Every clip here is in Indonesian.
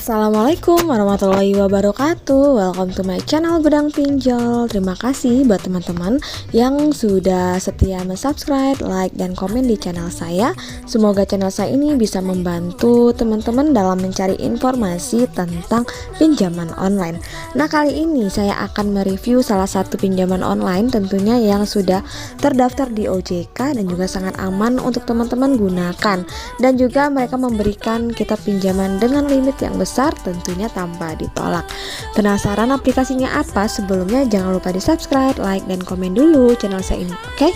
Assalamualaikum warahmatullahi wabarakatuh. Welcome to my channel Gudang Pinjol. Terima kasih buat teman-teman yang sudah setia subscribe, like, dan komen di channel saya. Semoga channel saya ini bisa membantu teman-teman dalam mencari informasi tentang pinjaman online. Nah, kali ini saya akan mereview salah satu pinjaman online tentunya yang sudah terdaftar di OJK dan juga sangat aman untuk teman-teman gunakan. Dan juga mereka memberikan kita pinjaman dengan limit yang besar, tentunya tanpa ditolak. Penasaran aplikasinya apa? Sebelumnya jangan lupa di subscribe, like, dan komen dulu channel saya ini, oke?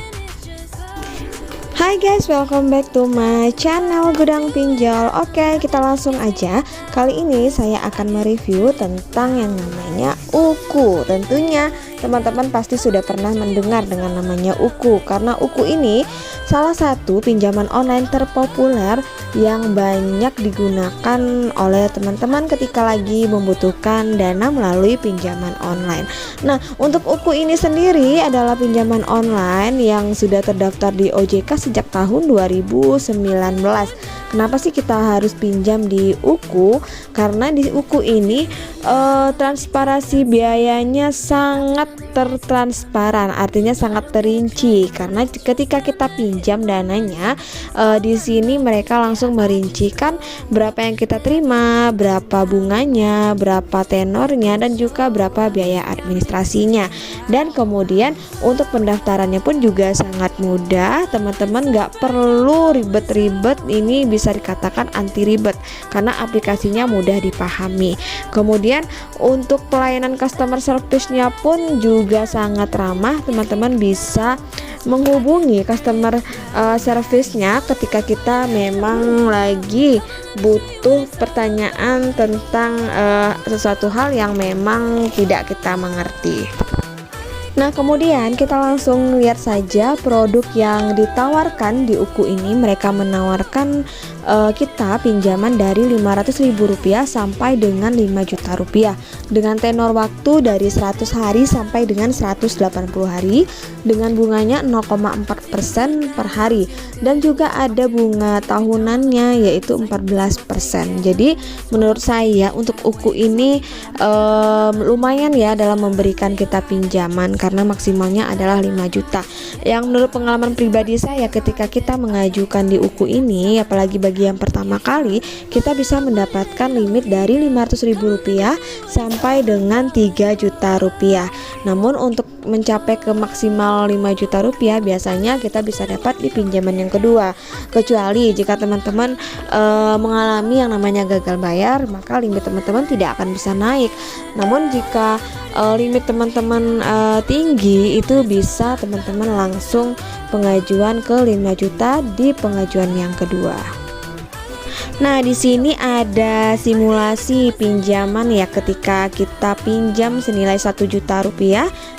Hai guys, welcome back to my channel Gudang Pinjol. Oke, kita langsung aja. Kali ini saya akan mereview tentang yang namanya UKU. Tentunya teman-teman pasti sudah pernah mendengar dengan namanya UKU, karena UKU ini salah satu pinjaman online terpopuler yang banyak digunakan oleh teman-teman ketika lagi membutuhkan dana melalui pinjaman online. Nah, untuk UKU ini sendiri adalah pinjaman online yang sudah terdaftar di OJK sejak tahun 2019. Kenapa sih kita harus pinjam di UKU? Karena di UKU ini transparansi biayanya sangat tertransparan, artinya sangat terinci. Karena ketika kita pinjam dananya, di sini mereka langsung merincikan berapa yang kita terima, berapa bunganya, berapa tenornya, dan juga berapa biaya administrasinya. Dan kemudian untuk pendaftarannya pun juga sangat mudah, teman-teman nggak perlu ribet-ribet. Ini bisa dikatakan anti ribet karena aplikasinya mudah dipahami. Kemudian untuk pelayanan customer service-nya pun juga sangat ramah. Teman-teman bisa menghubungi customer service-nya ketika kita memang lagi butuh pertanyaan tentang sesuatu hal yang memang tidak kita mengerti. Nah, kemudian kita langsung lihat saja produk yang ditawarkan di UKU ini. Mereka menawarkan kita pinjaman dari Rp500.000 sampai dengan Rp5.000.000 dengan tenor waktu dari 100 hari sampai dengan 180 hari dengan bunganya 0,4% per hari, dan juga ada bunga tahunannya yaitu 14%. Jadi menurut saya untuk UKU ini lumayan ya dalam memberikan kita pinjaman, karena maksimalnya adalah 5 juta. Yang menurut pengalaman pribadi saya, ketika kita mengajukan di UKU ini, apalagi bagi yang pertama kali, kita bisa mendapatkan limit dari Rp500.000 sampai dengan Rp3 juta. Namun untuk mencapai ke maksimal Rp5 juta biasanya kita bisa dapat di pinjaman yang kedua. Kecuali jika teman-teman mengalami yang namanya gagal bayar, maka limit teman-teman tidak akan bisa naik. Namun jika limit teman-teman tinggi, itu bisa teman-teman langsung pengajuan ke 5 juta di pengajuan yang kedua. Nah, di sini ada simulasi pinjaman ya, ketika kita pinjam senilai Rp1 juta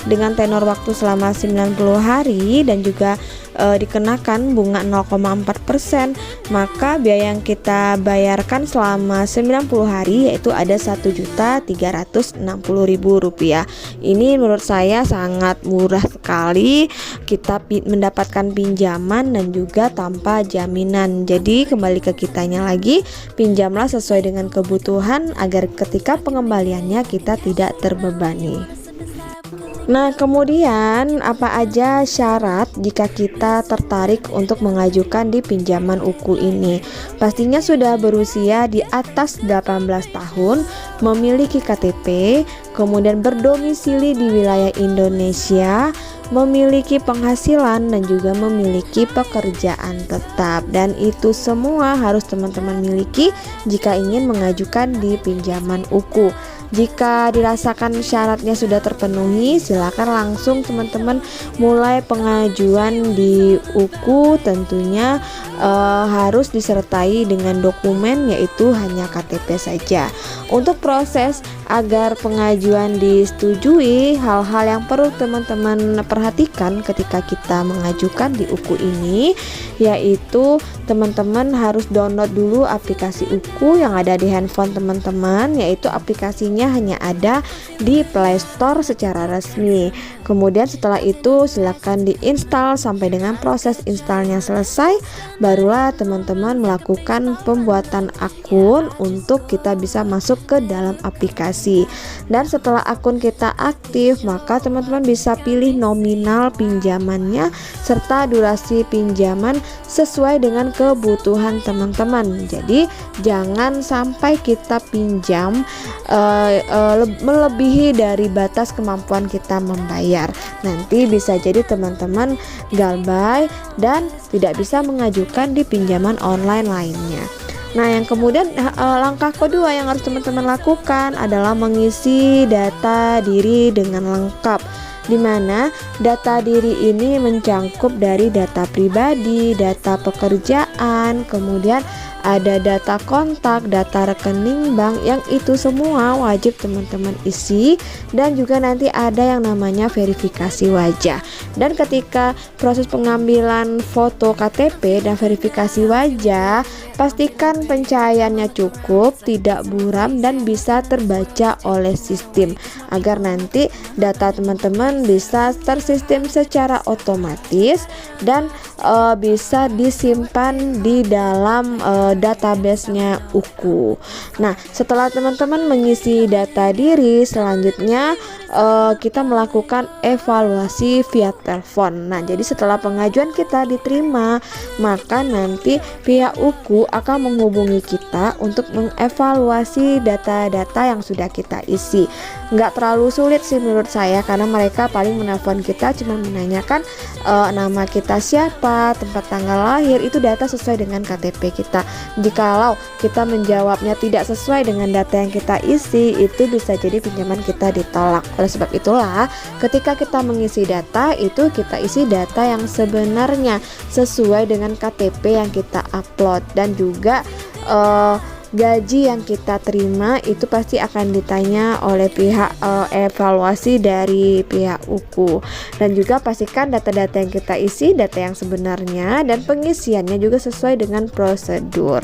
dengan tenor waktu selama 90 hari dan juga dikenakan bunga 0,4%, maka biaya yang kita bayarkan selama 90 hari yaitu ada Rp1.360.000. Ini menurut saya sangat murah sekali, kita mendapatkan pinjaman dan juga tanpa jaminan. Jadi kembali ke kitanya lagi, pinjamlah sesuai dengan kebutuhan agar ketika pengembaliannya kita tidak terbebani. Nah, kemudian apa aja syarat jika kita tertarik untuk mengajukan di pinjaman UKU ini? Pastinya sudah berusia di atas 18 tahun, memiliki KTP, kemudian berdomisili di wilayah Indonesia, memiliki penghasilan, dan juga memiliki pekerjaan tetap. Dan itu semua harus teman-teman miliki jika ingin mengajukan di pinjaman UKU. Jika dirasakan syaratnya sudah terpenuhi, silakan langsung teman-teman mulai pengajuan di UKU. Tentunya harus disertai dengan dokumen, yaitu hanya KTP saja. Untuk proses agar pengajuan disetujui, hal-hal yang perlu teman-teman perhatikan ketika kita mengajukan di UKU ini, yaitu teman-teman harus download dulu aplikasi UKU yang ada di handphone teman-teman, yaitu aplikasinya hanya ada di Play Store secara resmi. Kemudian setelah itu silakan diinstal sampai dengan proses installnya selesai, barulah teman-teman melakukan pembuatan akun untuk kita bisa masuk ke dalam aplikasi. Dan setelah akun kita aktif, maka teman-teman bisa pilih nominal pinjamannya serta durasi pinjaman sesuai dengan kebutuhan teman-teman. Jadi jangan sampai kita pinjam melebihi dari batas kemampuan kita membayar. Nanti bisa jadi teman-teman galbay dan tidak bisa mengajukan di pinjaman online lainnya. Nah, yang kemudian langkah kedua yang harus teman-teman lakukan adalah mengisi data diri dengan lengkap, di mana data diri ini mencangkup dari data pribadi, data pekerjaan, kemudian ada data kontak, data rekening bank, yang itu semua wajib teman-teman isi. Dan juga nanti ada yang namanya verifikasi wajah. Dan ketika proses pengambilan foto KTP dan verifikasi wajah, pastikan pencahayaannya cukup, tidak buram, dan bisa terbaca oleh sistem, agar nanti data teman-teman bisa tersistem secara otomatis dan bisa disimpan di dalam database-nya UKU. Nah, setelah teman-teman mengisi data diri, selanjutnya kita melakukan evaluasi via telepon. Nah, jadi setelah pengajuan kita diterima, maka nanti pihak UKU akan menghubungi kita untuk mengevaluasi data-data yang sudah kita isi. Nggak terlalu sulit sih menurut saya, karena mereka paling menelpon kita cuma menanyakan nama kita siapa, tempat tanggal lahir, itu data sesuai dengan KTP kita. Jikalau kita menjawabnya tidak sesuai dengan data yang kita isi, itu bisa jadi pinjaman kita ditolak. Oleh sebab itulah, ketika kita mengisi data, itu kita isi data yang sebenarnya sesuai dengan KTP yang kita upload. Dan juga gaji yang kita terima itu pasti akan ditanya oleh pihak evaluasi dari pihak UKU. Dan juga pastikan data-data yang kita isi data yang sebenarnya, dan pengisiannya juga sesuai dengan prosedur.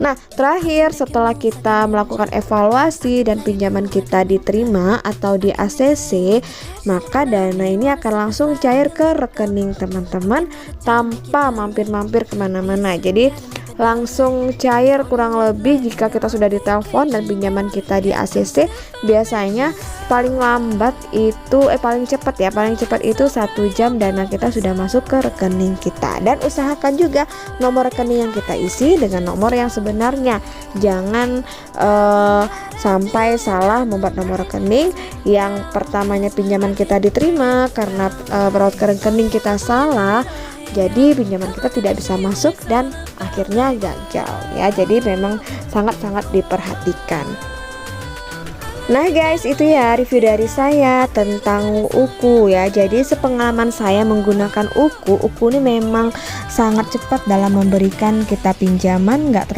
Nah, terakhir setelah kita melakukan evaluasi dan pinjaman kita diterima atau di ACC, maka dana ini akan langsung cair ke rekening teman-teman tanpa mampir-mampir kemana-mana. Jadi langsung cair kurang lebih jika kita sudah ditelepon dan pinjaman kita di ACC, biasanya paling lambat itu paling cepat itu 1 jam dana kita sudah masuk ke rekening kita. Dan usahakan juga nomor rekening yang kita isi dengan nomor yang sebenarnya. Jangan sampai salah membuat nomor rekening yang pertamanya pinjaman kita diterima karena perawat rekening kita salah, jadi pinjaman kita tidak bisa masuk dan akhirnya gagal ya. Jadi memang sangat-sangat diperhatikan. Nah guys, itu ya review dari saya tentang UKU ya. Jadi sepengalaman saya menggunakan UKU ini memang sangat cepat dalam memberikan kita pinjaman, nggak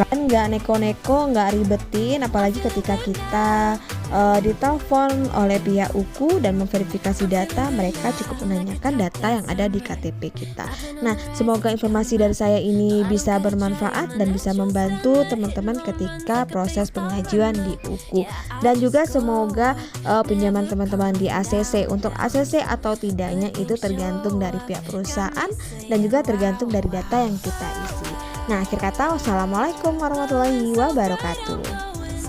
neko-neko, nggak ribetin, apalagi ketika kita ditelepon oleh pihak UKU dan memverifikasi data, mereka cukup menanyakan data yang ada di KTP kita. Nah, semoga informasi dari saya ini bisa bermanfaat dan bisa membantu teman-teman ketika proses pengajuan di UKU. Dan juga semoga pinjaman teman-teman di ACC, untuk ACC atau tidaknya itu tergantung dari pihak perusahaan dan juga tergantung dari data yang kita isi. Nah, akhir kata, wassalamualaikum warahmatullahi wabarakatuh.